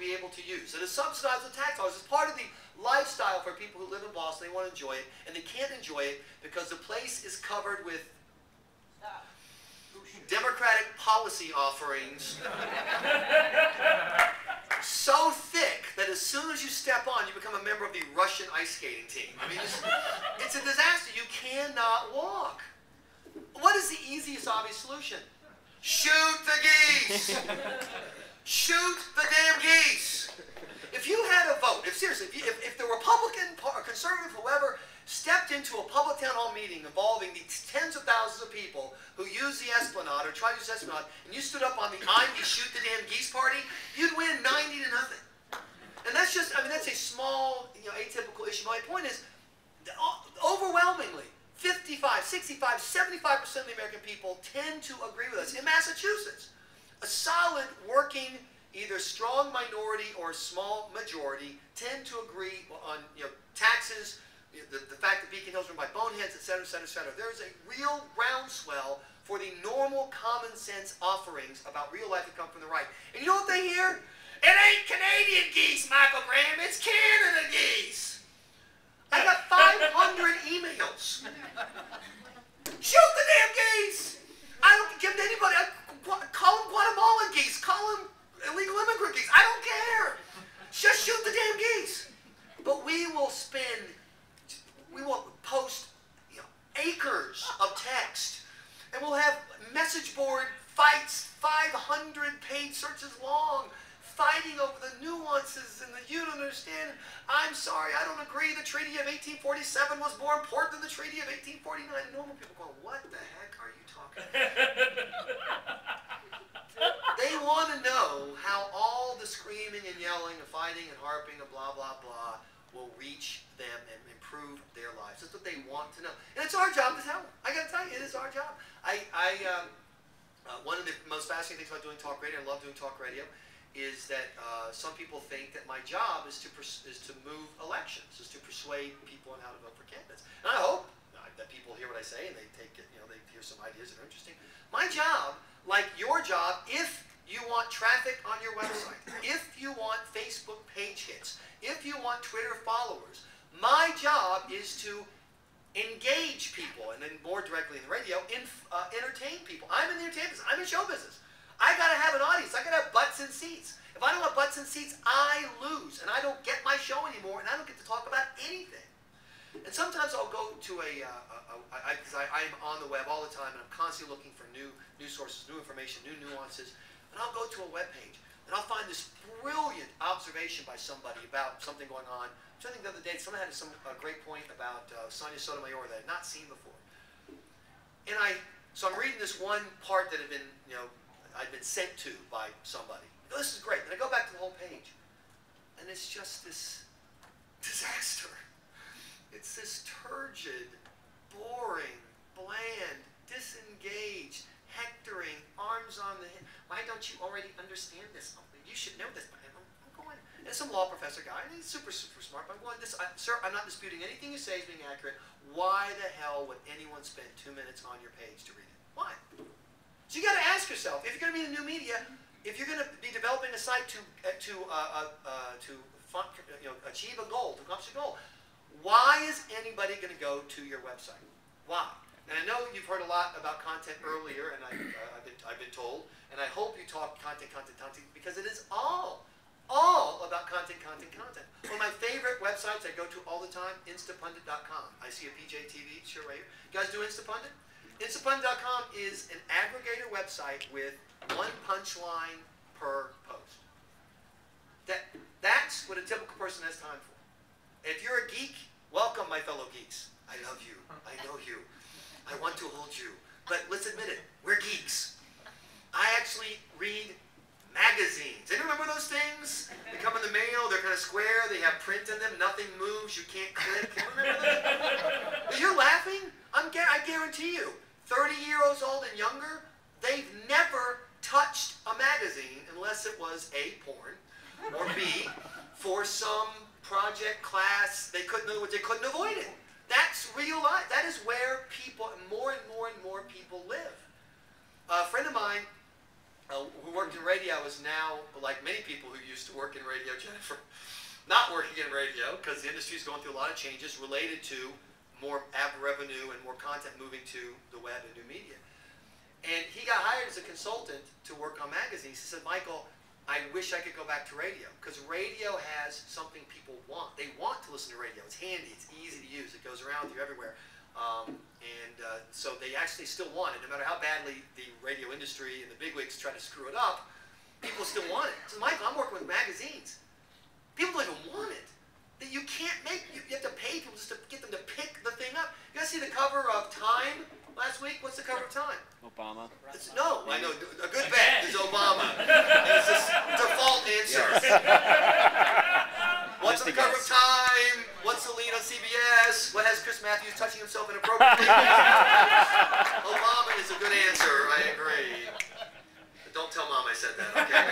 be able to use. It is subsidized with tax dollars. It's part of the lifestyle for people who live in Boston. They want to enjoy it, and they can't enjoy it because the place is covered with Democratic policy offerings so thick that as soon as you step on, you become a member of the Russian ice skating team. I mean, it's a disaster. You cannot walk. What is the easiest, obvious solution? Shoot the geese! Shoot the damn geese! If you had a vote, if the Republican or conservative, whoever, stepped into a public town hall meeting involving the tens of thousands of people who use the Esplanade or try to use the Esplanade, and you stood up on the I'm the shoot the damn geese party, you'd win 90 to nothing. And that's just, I mean, that's a small, atypical issue. My point is, overwhelmingly, 55, 65, 75% of the American people tend to agree with us. In Massachusetts, a solid, working, either strong minority or small majority tend to agree on taxes, the fact that Beacon Hill's run by boneheads, et cetera, et cetera, et cetera. There's a real groundswell for the normal common sense offerings about real life that come from the right. And you know what they hear? It ain't Canadian geese, Michael Graham, it's Canada geese. I got 500 emails. Shoot the damn geese! I don't give them to anybody. Call them Guatemalan geese. Call them illegal immigrant geese. I don't care. Just shoot the damn geese. But we will post acres of text. And we'll have message board fights, 500-page searches long, fighting over the nuances and you don't understand. I'm sorry, I don't agree. The Treaty of 1847 was more important than the Treaty of 1849. And normal people go, what the heck are you talking about? They want to know how all the screaming and yelling and fighting and harping and blah, blah, blah will reach them and improve their lives. That's what they want to know. And it's our job to tell them. I got to tell you, it is our job. One of the most fascinating things about doing talk radio, and I love doing talk radio, is that some people think that my job is to move elections, is to persuade people on how to vote for candidates. And I hope that people hear what I say and they take it, they hear some ideas that are interesting. My job, like your job, if you want traffic on your website, if you want Facebook page hits, if you want Twitter followers, my job is to engage people, and then more directly in the radio, entertain people. I'm in the entertainment business. I'm in show business. I got to have an audience. I got to have butts and seats. If I don't have butts and seats, I lose, and I don't get my show anymore, and I don't get to talk about anything. And sometimes I'll go to because I'm on the web all the time, and I'm constantly looking for new sources, new information, new nuances, and I'll go to a web page, and I'll find this brilliant observation by somebody about something going on. So I think the other day, someone had a great point about Sonia Sotomayor that I had not seen before. And so I'm reading this one part that had been, I'd been sent to by somebody. This is great. And I go back to the whole page, and it's just this disaster. It's this turgid, boring, bland, disengaged, hectoring, arms on the head. Why don't you already understand this? You should know this. I'm going. And some law professor guy, and he's super, super smart. But I'm going, sir, I'm not disputing anything you say is being accurate. Why the hell would anyone spend 2 minutes on your page to read it? Why? So you got to ask yourself, if you're going to be in the new media, if you're going to be developing a site to achieve a goal, to accomplish a goal, why is anybody going to go to your website? Why? And I know you've heard a lot about content earlier, and I've been told, and I hope you talk content, because it is all about content. One of my favorite websites I go to all the time, instapundit.com. I see a PJTV shirt right here. You guys do Instapundit? Instapundit.com is an aggregator website with one punchline per post. That's what a typical person has time for. If you're a geek, welcome, my fellow geeks. I love you. I know you. I want to hold you. But let's admit it, we're geeks. I actually read magazines. Anyone remember those things? They come in the mail, they're kind of square, they have print in them, nothing moves, you can't click. You remember those? You're laughing? I guarantee you, 30-year-olds old and younger, they've never touched a magazine unless it was A, porn, or B, for some project, class, they couldn't avoid it. That's real life. That is where people, more and more people live. A friend of mine who worked in radio is now, like many people who used to work in radio, Jennifer, not working in radio because the industry is going through a lot of changes related to more ad revenue and more content moving to the web and new media. And he got hired as a consultant to work on magazines. He said, Michael, I wish I could go back to radio because radio has something people want. They want to listen to radio. It's handy. It's easy to use. It goes around you everywhere. So they actually still want it. No matter how badly the radio industry and the bigwigs try to screw it up, people still want it. So Michael, I'm working with magazines. People don't even want it. That you can't make, you have to pay people just to get them to pick the thing up. You guys see the cover of Time last week? What's the cover of Time? Obama. No, I know. A good bet is Obama. And it's this default answer. What's the cover of Time? What's the lead on CBS? What has Chris Matthews touching himself inappropriately? Obama is a good answer. I agree. But don't tell Mom I said that, okay?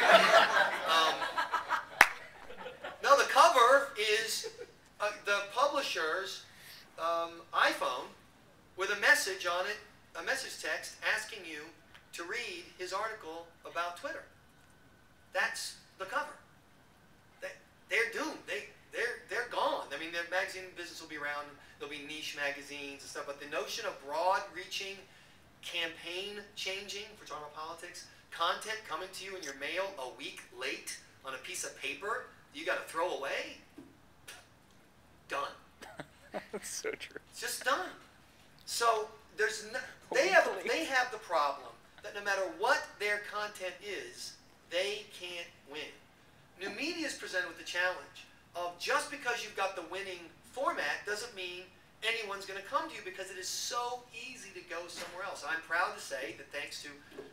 No, the cover is the publisher's iPhone with a message on it, a message text asking you to read his article about Twitter. That's the cover. They're doomed. They're gone. I mean, the magazine business will be around. There'll be niche magazines and stuff. But the notion of broad-reaching, campaign-changing, if we're talking about politics, content coming to you in your mail a week late on a piece of paper you got to throw away, done. That's so true. It's just done. So there's no, they have the problem that no matter what their content is, they can't win. New media is presented with the challenge of just because you've got the winning format doesn't mean anyone's going to come to you because it is so easy to go somewhere else. I'm proud to say that thanks to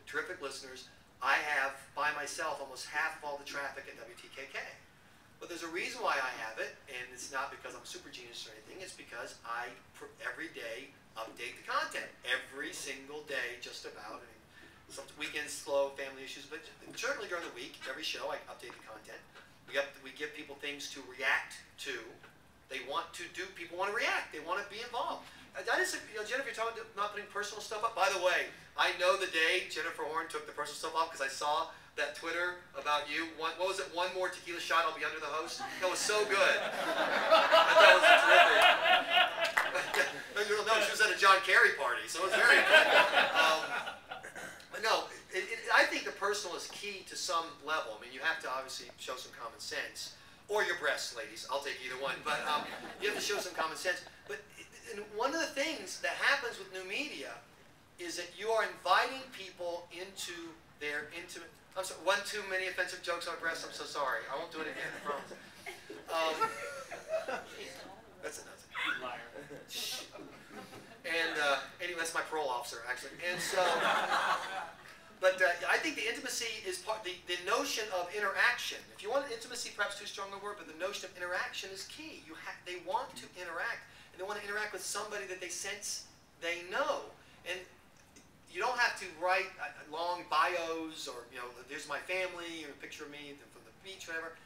terrific listeners, I have by myself almost half of all the traffic at WTKK. But there's a reason why I have it, and it's not because I'm a super genius or anything. It's because I, every day, update the content. Every single day, just about. I mean, some weekends slow, family issues, but certainly during the week, every show, I update the content. We give people things to react to. They want to do, people want to react. They want to be involved. That is, Jennifer, you're talking about not putting personal stuff up. By the way, I know the day Jennifer Horn took the personal stuff off because I saw that Twitter about you. What was it? One more tequila shot, I'll be under the host. That was so good. I thought it was terrific. No, she was at a John Kerry party, so it was very good. But no, I think the personal is key to some level. I mean, you have to obviously show some common sense. Or your breasts, ladies. I'll take either one. But you have to show some common sense. But one of the things that happens with new media is that you are inviting people into their intimate... I'm sorry, one too many offensive jokes on breasts. I'm so sorry. I won't do it again, I promise. That's enough. Liar. And anyway, that's my parole officer, actually. And so, but I think the intimacy is part. The notion of interaction. If you want intimacy, perhaps too strong a word, but the notion of interaction is key. They want to interact, and they want to interact with somebody that they sense they know. And you don't have to write long bios or, there's my family, or a picture of me from the beach, whatever.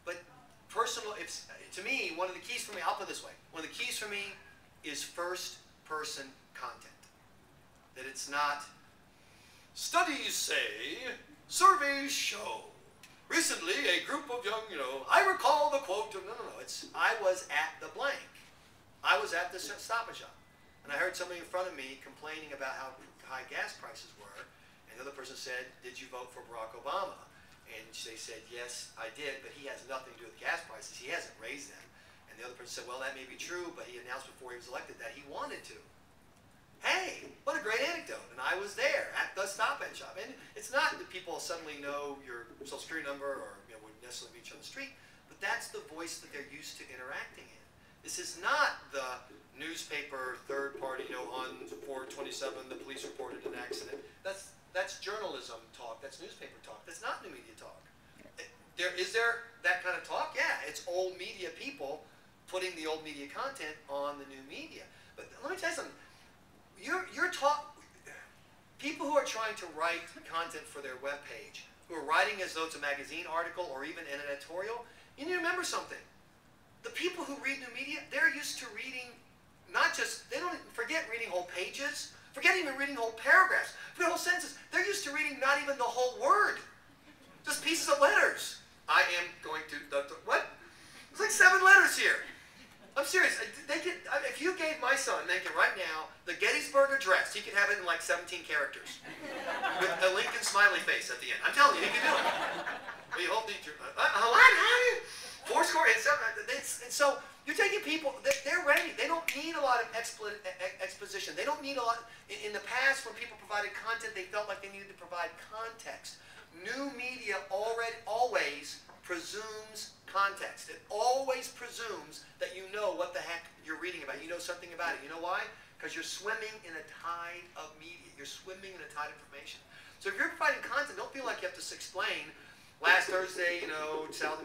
But personal, to me, one of the keys for me, I'll put it this way, one of the keys for me is first-person content. That it's not, studies say, surveys show. Recently, a group of young, I recall the quote of, no, it's, I was at the blank. I was at the Stop and Shop. And I heard somebody in front of me complaining about how high gas prices were, and the other person said, did you vote for Barack Obama? And they said, yes, I did, but he has nothing to do with gas prices. He hasn't raised them. And the other person said, well, that may be true, but he announced before he was elected that he wanted to. Hey, what a great anecdote. And I was there at the Stop and Shop. And it's not that people suddenly know your Social Security number or would necessarily meet you on the street, but that's the voice that they're used to interacting in. This is not the newspaper third party, on 4/27 the police reported an accident. That's journalism talk. That's newspaper talk. That's not new media talk. Is there that kind of talk? Yeah, it's old media people putting the old media content on the new media. But let me tell you something. People who are trying to write content for their web page, who are writing as though it's a magazine article or even an editorial, you need to remember something. The people who read new media, they're used to reading, they don't forget reading whole pages, Forget even reading whole paragraphs. Forget whole sentences. They're used to reading not even the whole word. Just pieces of letters. I am going to, what? There's like 7 letters here. I'm serious. If you gave my son, Lincoln, right now, the Gettysburg Address, he could have it in like 17 characters. With a Lincoln smiley face at the end. I'm telling you, he could do it. We hope that you're, fourscore and 7. And so, you're taking people, they're ready. They don't need a lot of exposition. They don't need a lot. In the past, when people provided content, they felt like they needed to provide context. New media always presumes context. It always presumes that you know what the heck you're reading about. You know something about it. You know why? Because you're swimming in a tide of media. You're swimming in a tide of information. So if you're providing content, don't feel like you have to explain. Last Thursday, South